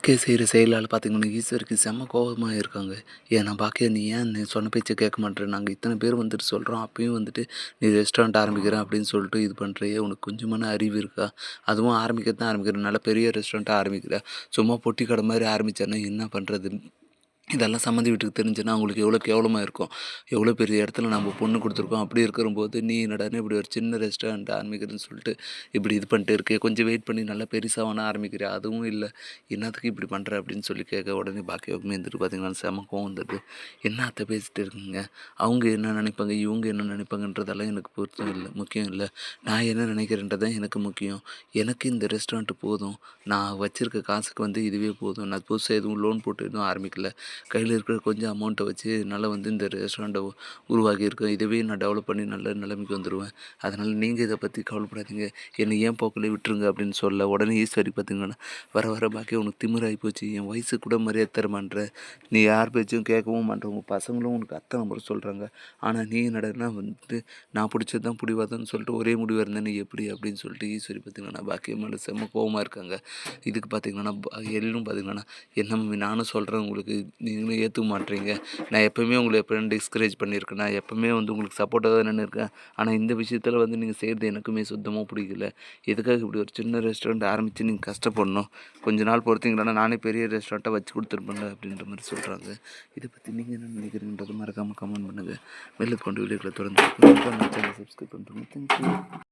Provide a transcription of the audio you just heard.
பாக்கியா செய்கிற செயலால் பார்த்தீங்கன்னா, ஈஸ்வருக்கு செம்ம கோவமா இருக்காங்க. "ஏன்னா பாக்கியா நீ ஏன் நீ சொன்ன பேச்ச கேட்க மாட்ற? நாங்க இத்தன பேர் வந்துட்டு சொல்றோம். அப்பயும் வந்துட்டு நீ ரெஸ்டாரண்ட் ஆரம்பிக்கிறேன் அப்படின்னு சொல்லிட்டு இது பண்றியே, உனக்கு கொஞ்சமான அறிவு இருக்கா? அதுவும் ஆரம்பிக்கிறது தான் ஆரம்பிக்கிற. நல்ல பெரிய ரெஸ்டாரண்ட்டா ஆரம்பிக்கிற. சும்மா பொட்டி கடை மாரி ஆரம்பிச்சேன்னா என்ன பண்றது?" இதெல்லாம் சம்மந்தி வீட்டுக்கு தெரிஞ்சுன்னா அவங்களுக்கு எவ்வளோ கேவலமா இருக்கும். எவ்வளோ பெரிய இடத்துல நம்ம பொண்ணு குடுத்துருக்கோம். அப்படி இருக்கிறம்போது, நீ என்னடான்னா இப்படி ஒரு சின்ன ரெஸ்டாரண்ட் ஆரம்பிக்கிறேன்னு சொல்லிட்டு, இப்படி இது பண்ணிட்டு இருக்கியே. கொஞ்சம் வெயிட் பண்ணி நல்லா பெருசா வேணா ஆரம்பிக்கிறியா? அதுவும் இல்ல. என்னத்துக்கு இப்படி பண்ற? அப்படின்னு சொல்லி கேட்க, உடனே பாக்கியாவுக்குமே வந்துட்டு பார்த்தீங்கன்னா, செம கோவம் வந்துடுது. என்ன அத்தை பேசிட்டு இருக்கீங்க? அவங்க என்ன நினைப்பாங்க? இவங்க என்ன நினைப்பாங்கன்றதெல்லாம் எனக்கு பொருத்தம் இல்ல. முக்கியம் இல்ல. நான் என்ன நினைக்கிறேன்றது தான் எனக்கு முக்கியம். எனக்கு இந்த ரெஸ்டாரண்ட் போதும். நான் வச்சிருக்க காசுக்கு வந்து இதுவே போதும். நான் புதுசா எதுவும் லோன் போட்டு எதுவும் ஆரம்பிக்கல. கையில் இருக்கிற கொஞ்சம் அமௌண்ட்டை வச்சு என்னால் வந்து இந்த ரெஸ்டாரண்ட்டை உருவாக்கியிருக்கேன். இதுவே நான் டெவலப் பண்ணி நல்ல நிலைமைக்கு வந்துடுவேன். அதனால் நீங்கள் இதை பற்றி கவலைப்படாதீங்க. என்னை ஏன் போக்கிலே விட்டுருங்க அப்படின்னு சொல்ல, உடனே ஈஸ்வரி பார்த்தீங்கன்னா, வர வர பாக்கியா உனக்கு திமிராகி போச்சு. என் வயசுக்கு கூட மரியாதை தர மாட்ற. நீ யார் பேச்சும் கேட்கவும் மாட்ற. உங்கள் பசங்களும் உனக்கு அத்தனை முறை சொல்கிறாங்க. ஆனால் நீ என்னடான்னா வந்து நான் பிடிச்சது தான் பிடிவாதம்னு சொல்லிட்டு ஒரே முடிவாக இருந்தேன்னு எப்படி அப்படின்னு சொல்லிட்டு ஈஸ்வரி பார்த்தீங்கன்னா பாக்கியம் மேலே செம்ம கோவமாக இருக்காங்க. இதுக்கு பார்த்தீங்கன்னா எல்லும் பார்த்தீங்கன்னா என்ன மம்மி நானும் சொல்கிறேன் உங்களுக்கு நீங்களும் ஏற்றுக்க மாட்றீங்க. நான் எப்போவுமே உங்களை எப்போயும் டிஸ்கரேஜ் பண்ணியிருக்கேன். நான் எப்போவுமே வந்து உங்களுக்கு சப்போர்ட்டாக தான் நின்னுருக்கேன். ஆனால் இந்த விஷயத்தில் வந்து நீங்கள் செய்கிறது எனக்குமே சுத்தமா பிடிக்கல. எதுக்காக இப்படி ஒரு சின்ன ரெஸ்டாரண்ட் ஆரம்பித்து நீங்கள் கஷ்டப்படணும்? கொஞ்ச நாள் பொறுத்தீங்கன்னா நானே பெரிய ரெஸ்டாரண்ட்டாக வச்சு கொடுத்துருப்பேன்ல அப்படின்ற மாதிரி சொல்கிறாங்க. இதை பற்றி நீங்கள் என்ன நினைக்கிறீங்கன்றது மறக்காமல் கமெண்ட் பண்ணுங்கள். மேலும் கொண்டு வீடியோக்களை தொடர்ந்து சப்ஸ்கிரைப் பண்ணுறேன். தேங்க்யூ.